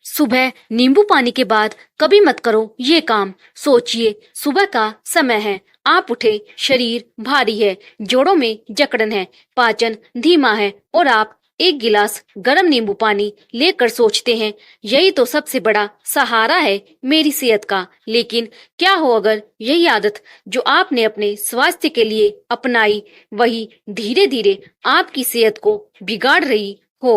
सुबह नींबू पानी के बाद कभी मत करो ये काम। सोचिए, सुबह का समय है, आप उठे, शरीर भारी है, जोड़ों में जकड़न है, पाचन धीमा है और आप एक गिलास गर्म नींबू पानी लेकर सोचते हैं यही तो सबसे बड़ा सहारा है मेरी सेहत का। लेकिन क्या हो अगर यही आदत जो आपने अपने स्वास्थ्य के लिए अपनाई वही धीरे धीरे आपकी सेहत को बिगाड़ रही हो।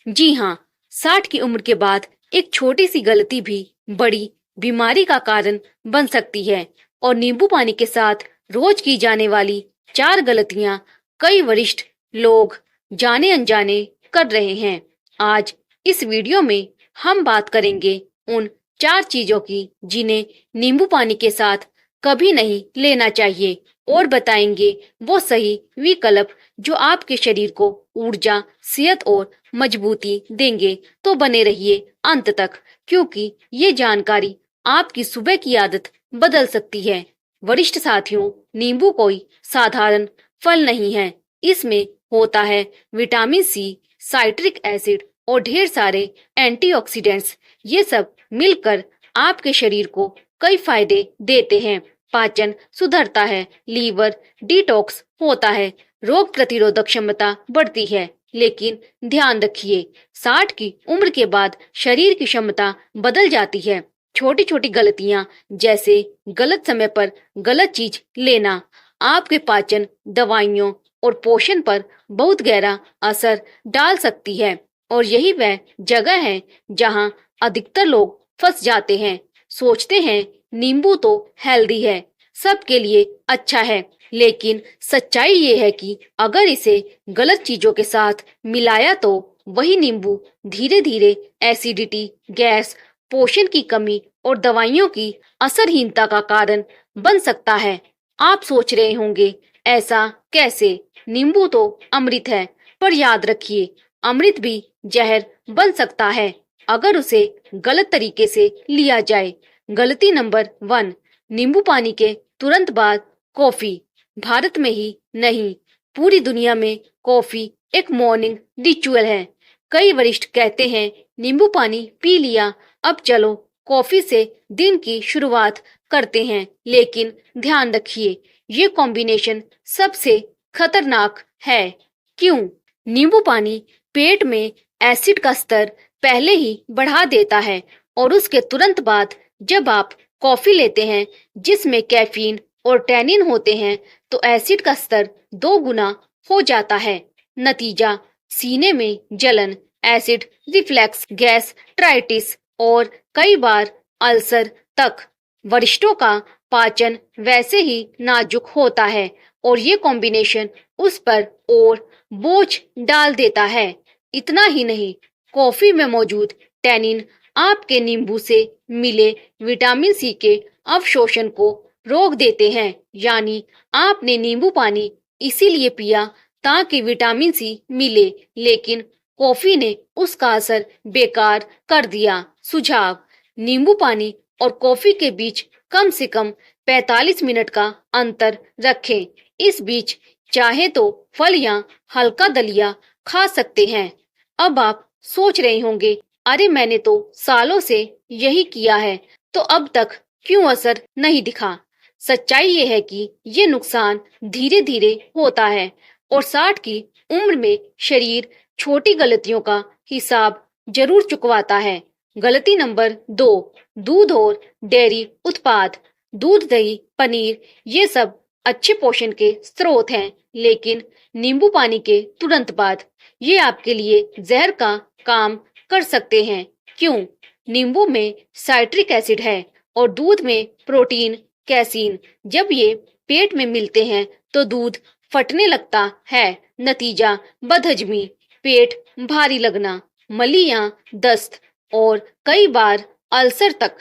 जी हाँ, 60 की उम्र के बाद एक छोटी सी गलती भी बड़ी बीमारी का कारण बन सकती है। और नींबू पानी के साथ रोज की जाने वाली 4 गलतियां कई वरिष्ठ लोग जाने अनजाने कर रहे हैं। आज इस वीडियो में हम बात करेंगे उन 4 चीजों की जिन्हें नींबू पानी के साथ कभी नहीं लेना चाहिए और बताएंगे वो सही विकल्प जो आपके शरीर को ऊर्जा, सेहत और मजबूती देंगे। तो बने रहिए अंत तक, क्योंकि ये जानकारी आपकी सुबह की आदत बदल सकती है। वरिष्ठ साथियों, नींबू कोई साधारण फल नहीं है। इसमें होता है विटामिन सी, साइट्रिक एसिड और ढेर सारे एंटीऑक्सीडेंट्स। ये सब मिलकर आपके शरीर को कई फायदे देते हैं। पाचन सुधरता है, लीवर डिटॉक्स होता है, रोग प्रतिरोधक क्षमता बढ़ती है। लेकिन ध्यान रखिए, 60 की उम्र के बाद शरीर की क्षमता बदल जाती है। छोटी छोटी गलतियां जैसे गलत समय पर गलत चीज लेना आपके पाचन, दवाइयों और पोषण पर बहुत गहरा असर डाल सकती है। और यही वह जगह है जहां अधिकतर लोग फंस जाते हैं। सोचते हैं नींबू तो हेल्दी है, सबके लिए अच्छा है, लेकिन सच्चाई ये है कि अगर इसे गलत चीजों के साथ मिलाया तो वही नींबू धीरे धीरे एसिडिटी, गैस, पोषण की कमी और दवाइयों की असरहीनता का कारण बन सकता है। आप सोच रहे होंगे ऐसा कैसे? नींबू तो अमृत है, पर याद रखिए अमृत भी जहर बन सकता है अगर उसे गलत तरीके से लिया जाए। गलती नंबर 1, नींबू पानी के तुरंत बाद कॉफी। भारत में ही नहीं, पूरी दुनिया में कॉफी एक मॉर्निंग रिचुअल है। कई वरिष्ठ कहते हैं नींबू पानी पी लिया, अब चलो कॉफी से दिन की शुरुआत करते हैं। लेकिन ध्यान रखिए, ये कॉम्बिनेशन सबसे खतरनाक है। क्यों? नींबू पानी पेट में एसिड का स्तर पहले ही बढ़ा देता है और उसके तुरंत बाद जब आप कॉफी लेते हैं जिसमें कैफीन और टैनिन होते हैं तो एसिड का स्तर 2 गुना हो जाता है। नतीजा, सीने में जलन, एसिड रिफ्लक्स, गैस्ट्राइटिस और कई बार अल्सर तक। वरिष्ठों का पाचन वैसे ही नाजुक होता है और ये कॉम्बिनेशन उस पर और बोझ डाल देता है। इतना ही नहीं, कॉफी में मौजूद टैनिन आपके नींबू से मिले विटामिन सी के अवशोषण को रोक देते हैं। यानी आपने नींबू पानी इसीलिए पिया ताकि विटामिन सी मिले, लेकिन कॉफी ने उसका असर बेकार कर दिया। सुझाव: नींबू पानी और कॉफी के बीच कम से कम 45 मिनट का अंतर रखें। इस बीच चाहे तो फल या हल्का दलिया खा सकते हैं। अब आप सोच रहे होंगे, अरे मैंने तो सालों से यही किया है, तो अब तक क्यों असर नहीं दिखा? सच्चाई ये है कि ये नुकसान धीरे धीरे होता है और 60 की उम्र में शरीर छोटी गलतियों का हिसाब जरूर चुकवाता है। गलती नंबर 2, दूध और डेयरी उत्पाद। दूध, दही, पनीर ये सब अच्छे पोषण के स्रोत हैं, लेकिन नींबू पानी के तुरंत बाद ये आपके लिए जहर का काम कर सकते हैं। क्यों? नींबू में साइट्रिक एसिड है और दूध में प्रोटीन, कैसीन। जब ये पेट में मिलते हैं तो दूध फटने लगता है। नतीजा, बदहजमी, पेट भारी लगना, मलिया, दस्त और कई बार अल्सर तक।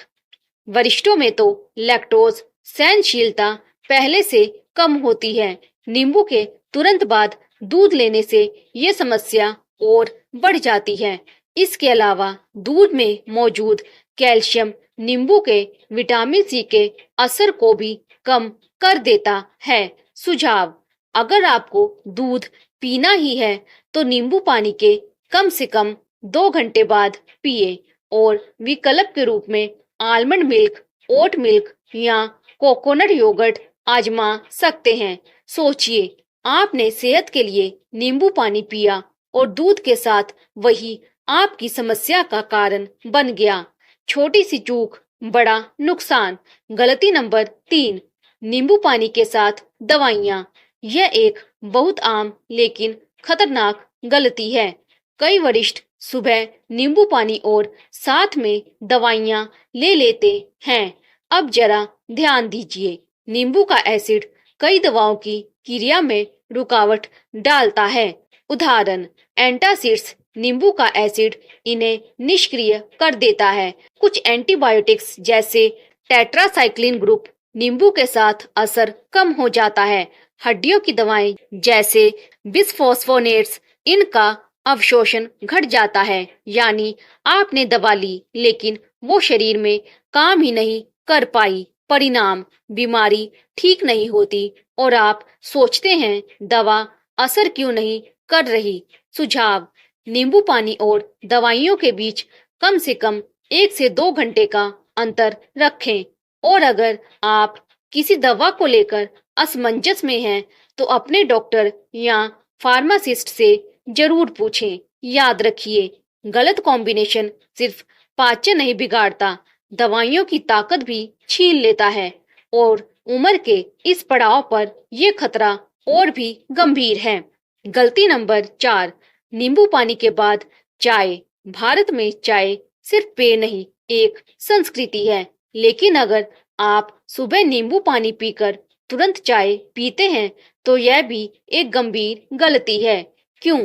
वरिष्ठों में तो लैक्टोज सहनशीलता पहले से कम होती है। नींबू के तुरंत बाद दूध लेने से ये समस्या और बढ़ जाती है। इसके अलावा दूध में मौजूद कैल्शियम नींबू के विटामिन सी के असर को भी कम कर देता है। सुझाव: अगर आपको दूध पीना ही है तो नींबू पानी के कम से कम 2 घंटे बाद पिए और विकल्प के रूप में आलमंड मिल्क, ओट मिल्क या कोकोनट योगर्ट आजमा सकते हैं। सोचिए, आपने सेहत के लिए नींबू पानी पिया और दूध के साथ वही आपकी समस्या का कारण बन गया। छोटी सी चूक, बड़ा नुकसान। गलती नंबर 3, नींबू पानी के साथ दवाइयाँ। यह एक बहुत आम लेकिन खतरनाक गलती है। कई वरिष्ठ सुबह नींबू पानी और साथ में दवाइयाँ ले लेते हैं। अब जरा ध्यान दीजिए, नींबू का एसिड कई दवाओं की क्रिया में रुकावट डालता है। उदाहरण, एंटासिड्स नींबू का एसिड इन्हें निष्क्रिय कर देता है। कुछ एंटीबायोटिक्स जैसे टेट्रासाइक्लिन ग्रुप नींबू के साथ असर कम हो जाता है। हड्डियों की दवाएं जैसे बिस्फोस्फोनेट्स, इनका अवशोषण घट जाता है। यानी आपने दवा ली लेकिन वो शरीर में काम ही नहीं कर पाई। परिणाम, बीमारी ठीक नहीं होती और आप सोचते हैं दवा असर क्यों नहीं कर रही। सुझाव, नींबू पानी और दवाइयों के बीच कम से कम 1 से 2 घंटे का अंतर रखें। और अगर आप किसी दवा को लेकर असमंजस में हैं तो अपने डॉक्टर या फार्मासिस्ट से जरूर पूछें। याद रखिए, गलत कॉम्बिनेशन सिर्फ पाचन नहीं बिगाड़ता, दवाइयों की ताकत भी छीन लेता है। और उम्र के इस पड़ाव पर यह खतरा और भी गंभीर है। गलती नंबर 4, नींबू पानी के बाद चाय। भारत में चाय सिर्फ पेय नहीं, एक संस्कृति है। लेकिन अगर आप सुबह नींबू पानी पीकर तुरंत चाय पीते हैं तो यह भी एक गंभीर गलती है। क्यों?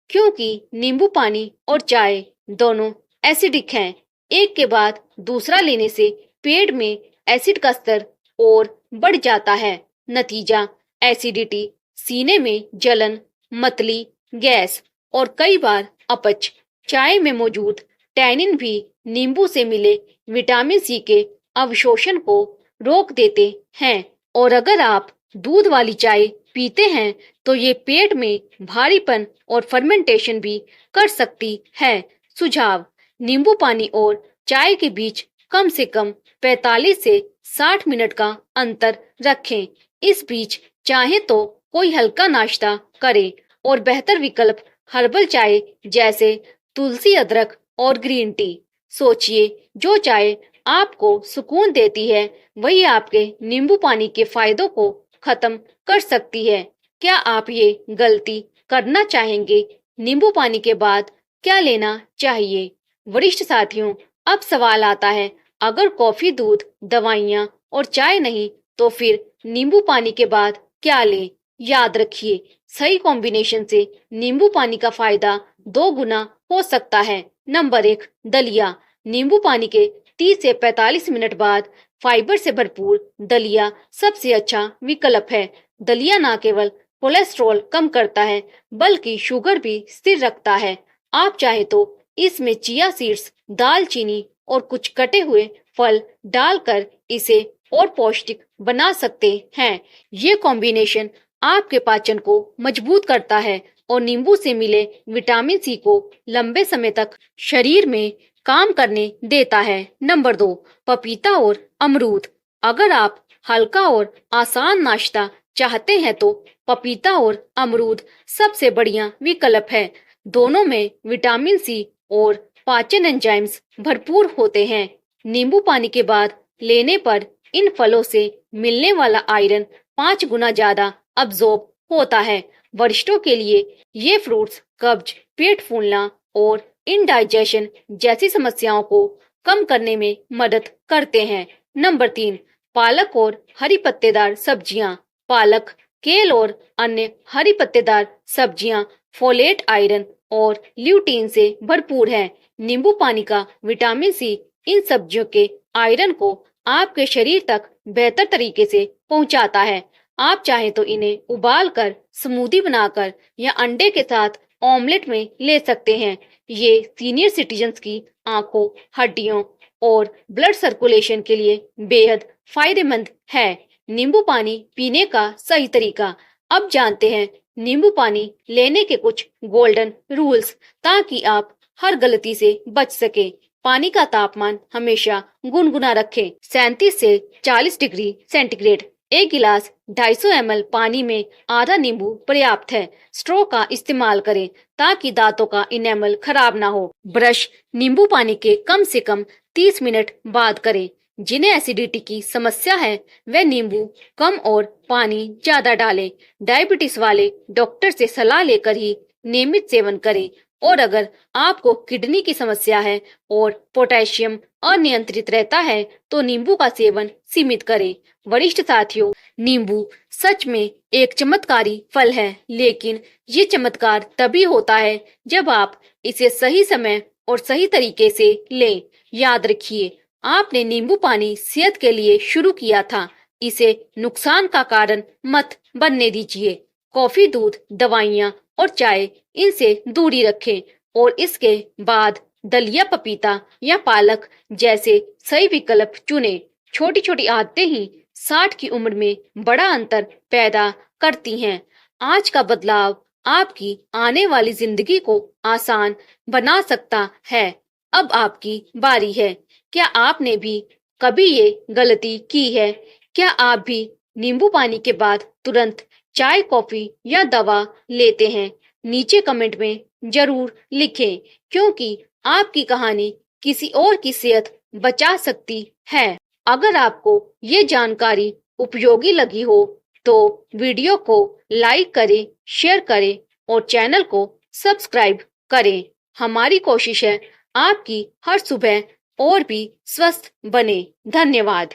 क्योंकि नींबू पानी और चाय दोनों एसिडिक हैं। एक के बाद दूसरा लेने से पेट में एसिड का स्तर और बढ़ जाता है। नतीजा, एसिडिटी, सीने में जलन, मतली, गैस और कई बार अपच। चाय में मौजूद टैनिन भी नींबू से मिले विटामिन सी के अवशोषण को रोक देते हैं। और अगर आप दूध वाली चाय पीते हैं तो ये पेट में भारीपन और फर्मेंटेशन भी कर सकती है। सुझाव, नींबू पानी और चाय के बीच कम से कम 45 से 60 मिनट का अंतर रखें। इस बीच चाहे तो कोई हल्का नाश्ता करें और बेहतर विकल्प हर्बल चाय जैसे तुलसी, अदरक और ग्रीन टी। सोचिए, जो चाय आपको सुकून देती है वही आपके नींबू पानी के फायदों को खत्म कर सकती है। क्या आप ये गलती करना चाहेंगे? नींबू पानी के बाद क्या लेना चाहिए? वरिष्ठ साथियों, अब सवाल आता है, अगर कॉफी, दूध, दवाइयाँ और चाय नहीं तो फिर नींबू पानी के बाद क्या लें? याद रखिए, सही कॉम्बिनेशन से नींबू पानी का फायदा 2 गुना हो सकता है। नंबर 1, दलिया। नींबू पानी के 30 से 45 मिनट बाद फाइबर से भरपूर दलिया सबसे अच्छा विकल्प है। दलिया न केवल कोलेस्ट्रॉल कम करता है बल्कि शुगर भी स्थिर रखता है। आप चाहे तो इसमें चिया सीड्स, दालचीनी और कुछ कटे हुए फल डालकर इसे और पौष्टिक बना सकते हैं। ये कॉम्बिनेशन आपके पाचन को मजबूत करता है और नींबू से मिले विटामिन सी को लंबे समय तक शरीर में काम करने देता है। नंबर 2, पपीता और अमरूद। अगर आप हल्का और आसान नाश्ता चाहते हैं तो पपीता और अमरूद सबसे बढ़िया विकल्प है। दोनों में विटामिन सी और पाचन एंजाइम्स भरपूर होते हैं। नींबू पानी के बाद लेने पर इन फलों से मिलने वाला आयरन 5 गुना ज्यादा अब्जॉर्ब होता है। वरिष्ठों के लिए ये फ्रूट्स कब्ज, पेट फूलना और इंडाइजेशन जैसी समस्याओं को कम करने में मदद करते हैं। नंबर 3, पालक और हरी पत्तेदार सब्जियां। पालक, केल और अन्य हरी पत्तेदार सब्जियां फोलेट, आयरन और ल्यूटीन से भरपूर हैं। नींबू पानी का विटामिन सी इन सब्जियों के आयरन को आपके शरीर तक बेहतर तरीके से पहुंचाता है। आप चाहे तो इन्हें उबालकर, स्मूदी बनाकर या अंडे के साथ ऑमलेट में ले सकते हैं। ये सीनियर सिटीजन्स की आंखों, हड्डियों और ब्लड सर्कुलेशन के लिए बेहद फायदेमंद है। नींबू पानी पीने का सही तरीका। अब जानते हैं नींबू पानी लेने के कुछ गोल्डन रूल्स, ताकि आप हर गलती से बच सके। पानी का तापमान हमेशा गुनगुना रखें, 37 से 40 डिग्री सेंटीग्रेड। एक गिलास 250 ml पानी में आधा नींबू पर्याप्त है। स्ट्रो का इस्तेमाल करें ताकि दांतों का इनेमल खराब ना हो। ब्रश नींबू पानी के कम से कम 30 मिनट बाद करें। जिन्हें एसिडिटी की समस्या है वे नींबू कम और पानी ज्यादा डालें। डायबिटीज वाले डॉक्टर से सलाह लेकर ही नियमित सेवन करें। और अगर आपको किडनी की समस्या है और पोटेशियम अनियंत्रित रहता है तो नींबू का सेवन सीमित करें। वरिष्ठ साथियों, नींबू सच में एक चमत्कारी फल है, लेकिन ये चमत्कार तभी होता है जब आप इसे सही समय और सही तरीके से लें। याद रखिए, आपने नींबू पानी सेहत के लिए शुरू किया था, इसे नुकसान का कारण मत बनने दीजिए। कॉफी, दूध, दवाइयाँ और चाय, इनसे दूरी रखें और इसके बाद दलिया, पपीता या पालक जैसे सही विकल्प चुनें। छोटी छोटी आदतें ही 60 की उम्र में बड़ा अंतर पैदा करती हैं। आज का बदलाव आपकी आने वाली जिंदगी को आसान बना सकता है। अब आपकी बारी है। क्या आपने भी कभी ये गलती की है? क्या आप भी नींबू पानी के बाद तुरंत चाय, कॉफी या दवा लेते हैं? नीचे कमेंट में जरूर लिखें, क्योंकि आपकी कहानी किसी और की सेहत बचा सकती है। अगर आपको ये जानकारी उपयोगी लगी हो तो वीडियो को लाइक करें, शेयर करें और चैनल को सब्सक्राइब करें। हमारी कोशिश है आपकी हर सुबह और भी स्वस्थ बने। धन्यवाद।